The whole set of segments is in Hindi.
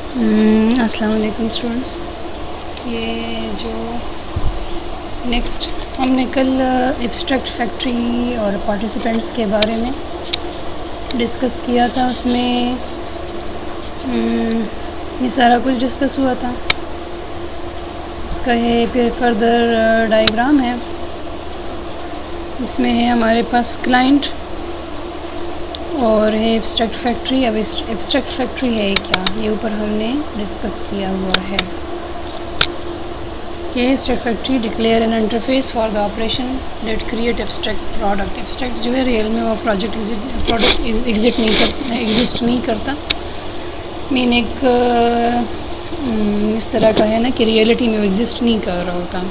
अस्सलाम वालेकुम स्टूडेंट्स। ये जो नेक्स्ट हमने कल एब्स्ट्रैक्ट फैक्ट्री और पार्टिसिपेंट्स के बारे में डिस्कस किया था, उसमें ये सारा कुछ डिस्कस हुआ था। उसका है फिर फर्दर डायग्राम है, इसमें है हमारे पास क्लाइंट और है एब्स्ट्रैक्ट फैक्ट्री। अब एब्स्ट्रैक्ट फैक्ट्री है क्या, ये ऊपर हमने डिस्कस किया हुआ है कि abstract factory declare an interface for the operation that create abstract product. Abstract जो है रियल में वो प्रोडक्ट एग्जिस्ट नहीं करता। मीन एक इस तरह का है ना कि रियलिटी में वो एग्जिस्ट नहीं कर रहा होता।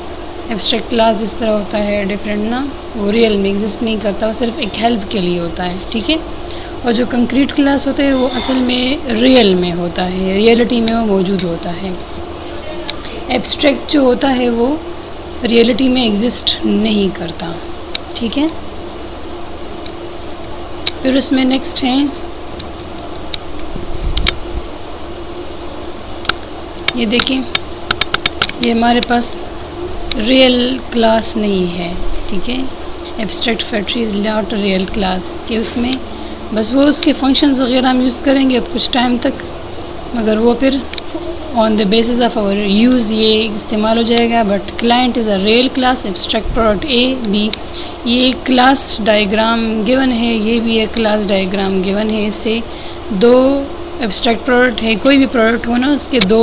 एब्स्ट्रैक्ट क्लास जिस तरह होता है डिफरेंट ना, वो रियल में एग्जिस्ट नहीं करता, वो सिर्फ एक हेल्प के लिए होता है, ठीक है। और जो कंक्रीट क्लास होते हैं वो असल में रियल में होता है, रियलिटी में वो मौजूद होता है। एब्स्ट्रैक्ट जो होता है वो रियलिटी में एग्जिस्ट नहीं करता, ठीक है। फिर उसमें नेक्स्ट है ये देखें, ये हमारे पास रियल क्लास नहीं है, ठीक है। Abstract factory is not real class कि उसमें बस वो उसके फंक्शंस वगैरह हम यूज़ करेंगे अब कुछ टाइम तक, मगर वो फिर on the basis of our use ये इस्तेमाल हो जाएगा। But client is a real class. Abstract product A B, ये एक क्लास डायग्राम गिवन है, ये भी एक क्लास डायग्राम गिवन है। इससे दो एब्स्ट्रैक्ट प्रोडक्ट है, कोई भी प्रोडक्ट हो ना, उसके दो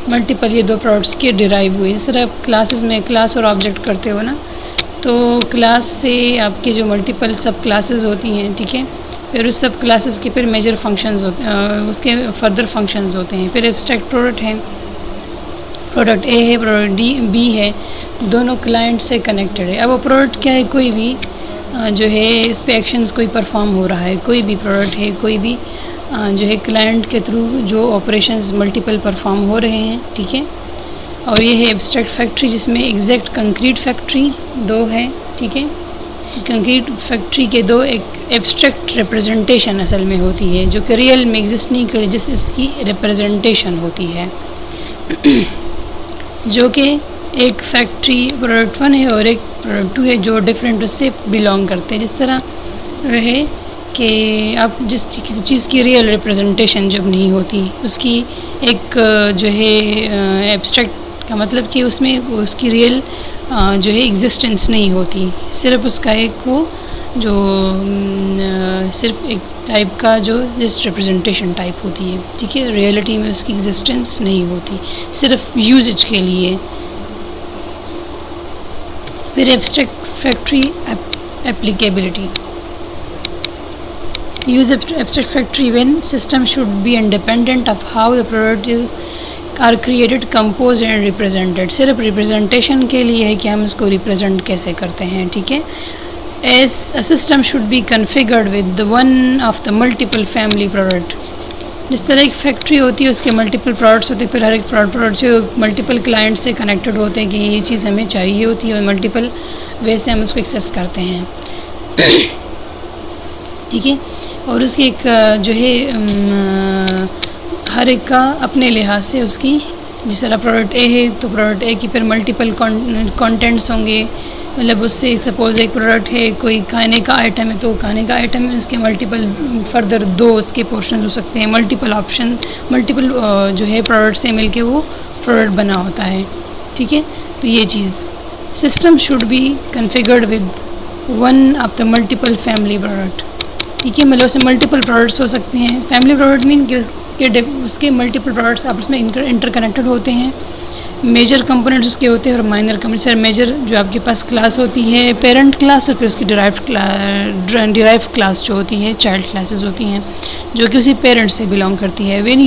मल्टीपल ये दो प्रोडक्ट्स के डिराइव हुए। जिस तरह क्लासेस में क्लास और ऑब्जेक्ट करते हो ना, तो क्लास से आपके जो मल्टीपल सब क्लासेस होती हैं, ठीक है। फिर उस सब क्लासेस के फिर मेजर फंक्शंस होते हैं, उसके फर्दर फंक्शंस होते हैं। फिर एब्स्ट्रैक्ट प्रोडक्ट है, प्रोडक्ट ए है, प्रोडक्ट डी बी है, दोनों क्लाइंट से कनेक्टेड है। अब वो प्रोडक्ट क्या है, कोई भी जो है इस पे एक्शंस कोई परफॉर्म हो रहा है, कोई भी प्रोडक्ट है, कोई भी जो है क्लाइंट के थ्रू जो ऑपरेशंस मल्टीपल परफॉर्म हो रहे हैं, ठीक है। और ये है एब्स्ट्रैक्ट फैक्ट्री जिसमें एग्जैक्ट कंक्रीट फैक्ट्री दो है, ठीक है। कंक्रीट फैक्ट्री के दो एक एब्स्ट्रैक्ट रिप्रेजेंटेशन असल में होती है जो कि रियल में एग्जिस्ट नहीं करे, जिस इसकी रिप्रेजेंटेशन होती है जो कि एक फैक्ट्री प्रोडक्ट 1 है और एक प्रोडक्ट 2 है जो डिफरेंट उससे बिलोंग करते हैं। जिस तरह है कि आप किसी चीज़ की रियल रिप्रेजेंटेशन जब नहीं होती, उसकी एक जो है एब्स्ट्रैक्ट का मतलब कि उसमें उसकी रियल जो है एग्जिस्टेंस नहीं होती, सिर्फ उसका एक वो जो सिर्फ एक टाइप का जो जस्ट रिप्रेजेंटेशन टाइप होती है, ठीक है। रियलिटी में उसकी एग्जिस्टेंस नहीं होती, सिर्फ यूजेज के लिए। फिर abstract factory applicability, use abstract factory when system should be independent of how the product are created, composed and represented। सिर्फ रिप्रेजेंटेशन के लिए है कि हम इसको रिप्रेजेंट कैसे करते हैं, ठीक है। As a system should be configured with the one of the multiple family product। जिस तरह एक फैक्ट्री होती है उसके मल्टीपल प्रोडक्ट्स होते हैं, फिर हर एक प्रोडक्ट जो मल्टीपल क्लाइंट से कनेक्टेड होते हैं कि ये चीज़ हमें चाहिए होती है और मल्टीपल वे से हम उसको एक्सेस करते हैं, ठीक है। और उसकी एक जो है हर एक का अपने लिहाज से उसकी, जिस तरह प्रोडक्ट ए है तो प्रोडक्ट ए की फिर मल्टीपल कंटेंट्स होंगे। मतलब उससे सपोज़ एक प्रोडक्ट है, कोई खाने का आइटम है तो खाने का आइटम है, उसके मल्टीपल फर्दर दो उसके पोर्शन हो सकते हैं, मल्टीपल ऑप्शन मल्टीपल जो है प्रोडक्ट से मिलके वो प्रोडक्ट बना होता है, ठीक है। तो ये चीज़ system should be configured with one of the multiple family product, ठीक है। मतलब उसमें मल्टीपल प्रोडक्ट्स हो सकते हैं। फैमिली प्रोडक्ट मीन कि उसके मल्टीपल प्रोडक्ट्स आपस में इंटरकनेक्टेड होते हैं। मेजर कंपोनेंट्स उसके होते हैं और माइनर कंपोनेंट्स। सर मेजर जो आपके पास क्लास होती है पेरेंट क्लास, और फिर उसकी डिराइव्ड क्लास जो होती है चाइल्ड क्लासेस होती हैं जो कि उसी पेरेंट से बिलोंग करती है। When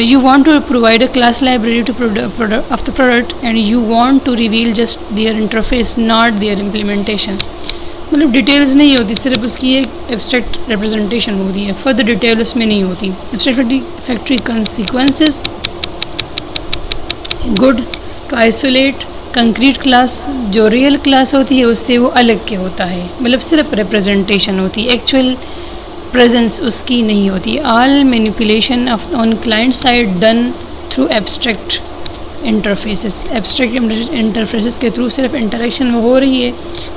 you want to provide a class library to product of the product and you want to reveal just their interface, not their implementation। मतलब डिटेल्स नहीं होती, सिर्फ उसकी एक एब्स्ट्रैक्ट रिप्रेजेंटेशन होती है, फर्दर डिटेल उसमें नहीं होती। Abstract factory consequences good to isolate concrete class, जो रियल क्लास होती है उससे वो अलग के होता है, मतलब सिर्फ रिप्रेजेंटेशन होती है, एक्चुअल प्रेजेंस उसकी नहीं होती। All manipulation of on client side done through abstract interfaces, abstract interfaces के थ्रू सिर्फ इंटरेक्शन हो रही है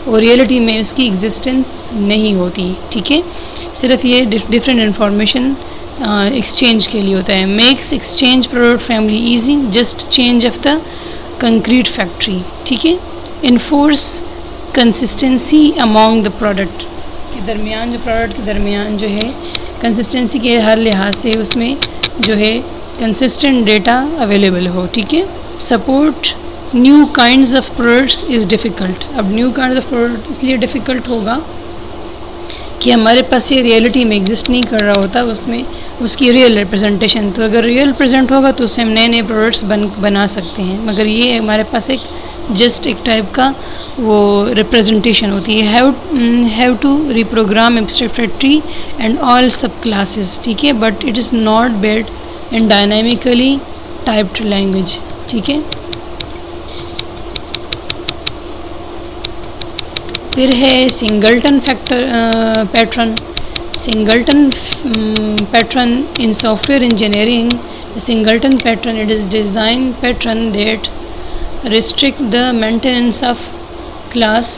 और रियलिटी में उसकी एग्जिस्टेंस नहीं होती। ठीक है, सिर्फ ये डिफरेंट इंफॉर्मेशन एक्सचेंज के लिए होता है। Makes exchange product family easy, just change of the concrete factory. ठीक है, enforce consistency among the product के दरमियान, जो प्रोडक्ट के दरमियान जो है कंसिस्टेंसी के हर लिहाज से उसमें जो है कंसिस्टेंट डेटा अवेलेबल हो। ठीक है, support new kinds of products is difficult. अब न्यू काइंड्स ऑफ प्रोडक्ट इसलिए डिफ़िकल्ट होगा कि हमारे पास ये रियलिटी में एग्जिस्ट नहीं कर रहा होता, उसमें उसकी रियल रिप्रेजेंटेशन। तो अगर रियल प्रेजेंट होगा तो उससे हम नए नए प्रोडक्ट्स बना सकते हैं, मगर ये हमारे पास एक जस्ट एक टाइप का वो रिप्रेजेंटेशन होती है। Have to reprogram abstract factory and all subclasses. ठीक है, but it is not bad in dynamically typed language. ठीक है, फिर है singleton pattern. Singleton pattern in software engineering, singleton pattern it is design pattern that restrict the maintenance of class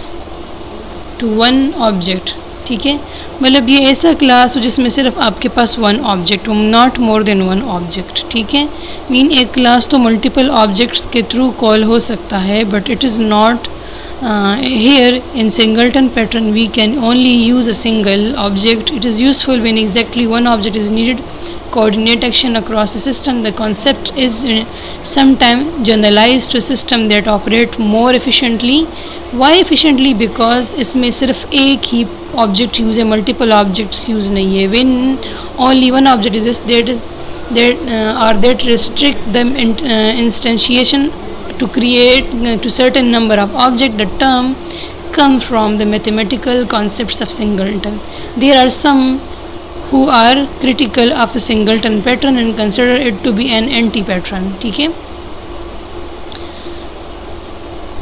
to one object। ठीक है, मतलब ये ऐसा क्लास हो जिसमें सिर्फ आपके पास वन ऑब्जेक्ट हो, not more than one object. ठीक है, मीन एक क्लास तो मल्टीपल ऑब्जेक्ट्स के थ्रू कॉल हो सकता है, but it is not here in singleton pattern we can only use a single object. It is useful when exactly one object is needed coordinate action across a system. The concept is sometimes generalized to a system that operate more efficiently. Why efficiently? Because इसमें सिर्फ एक ही object use है, multiple objects use नहीं है। When only one object is that restrict the instantiation to create to certain number of objects. The term come from the mathematical concepts of singleton. There are some who are critical of the singleton pattern and consider it to be an anti-pattern. ठीक है,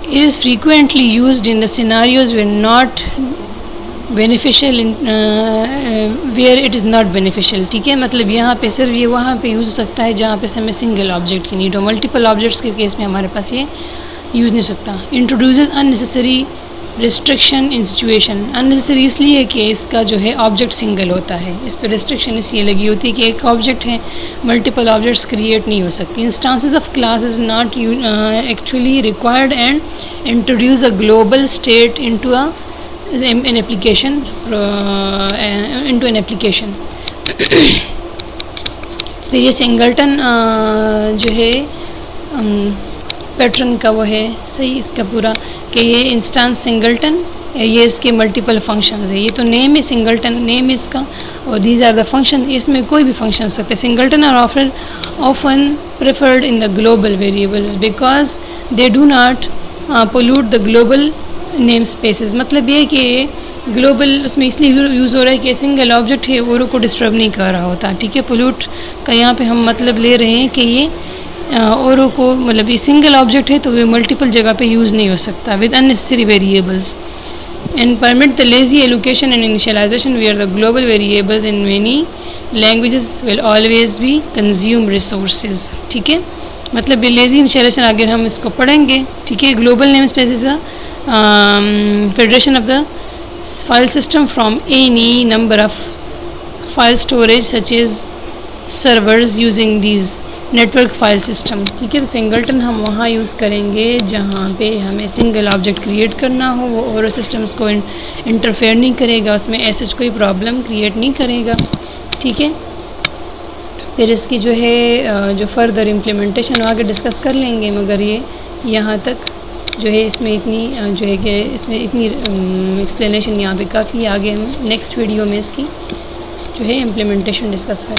it is frequently used in the scenarios where not beneficial where it is not beneficial। ठीक है, मतलब यहाँ पे सिर्फ ये वहाँ पे यूज़ हो सकता है जहाँ पे हमें सिंगल ऑब्जेक्ट की नीड हो। मल्टीपल ऑब्जेक्ट्स के केस में हमारे पास ये यूज़ नहीं हो सकता। Introduces unnecessary restriction in situation. Unnecessary इसलिए कि इसका जो है ऑब्जेक्ट सिंगल होता है, इस पर रिस्ट्रिक्शन इसलिए लगी होती है कि एक ऑब्जेक्ट है, मल्टीपल ऑब्जेक्ट्स क्रिएट नहीं हो सकती। Instances of class is not actually required and introduce a global state into an application into an application। फिर ये सिंगलटन जो है पैटर्न का वो है सही इसका पूरा कि ये इंस्टांस सिंगलटन, ये इसके मल्टीपल फंक्शंस है। ये तो नेम है सिंगलटन, नेम इसका, और दीज आर द फंक्शन। इसमें कोई भी फंक्शन हो सकते हैं। Singleton are often preferred in the global variables because they do not pollute the global namespaces. मतलब ये कि ग्लोबल उसमें इसलिए यूज़ हो रहा है कि सिंगल ऑब्जेक्ट है औरों को डिस्टर्ब नहीं कर रहा होता। ठीक है, पोल्यूट का यहाँ पे हम मतलब ले रहे हैं कि ये औरों को, मतलब ये सिंगल ऑब्जेक्ट है तो ये मल्टीपल जगह पे यूज़ नहीं हो सकता with unnecessary variables. And permit the lazy allocation and initialization where the global variables in many languages will always be consume resources. ठीक है, मतलब ये लेजी इनिशियलाइजेशन अगर हम इसको पढ़ेंगे, ठीक है, ग्लोबल नेम स्पेसेस का federation of the file system from any number of file storage such as servers using these network file system। ठीक है, तो सिंगलटन हम वहाँ यूज़ करेंगे जहाँ पे हमें सिंगल ऑब्जेक्ट क्रिएट करना हो, वो और सिस्टम्स को इंटरफेयर नहीं करेगा, उसमें ऐसा कोई प्रॉब्लम क्रिएट नहीं करेगा। ठीक है, फिर इसकी जो है जो फर्दर इम्प्लीमेंटेशन आगे डिस्कस कर लेंगे, मगर ये यहाँ तक जो है इसमें इतनी जो है कि इसमें इतनी एक्सप्लेनेशन यहाँ पे काफ़ी। आगे हम नेक्स्ट वीडियो में इसकी जो है इम्प्लीमेंटेशन डिस्कस करेंगे।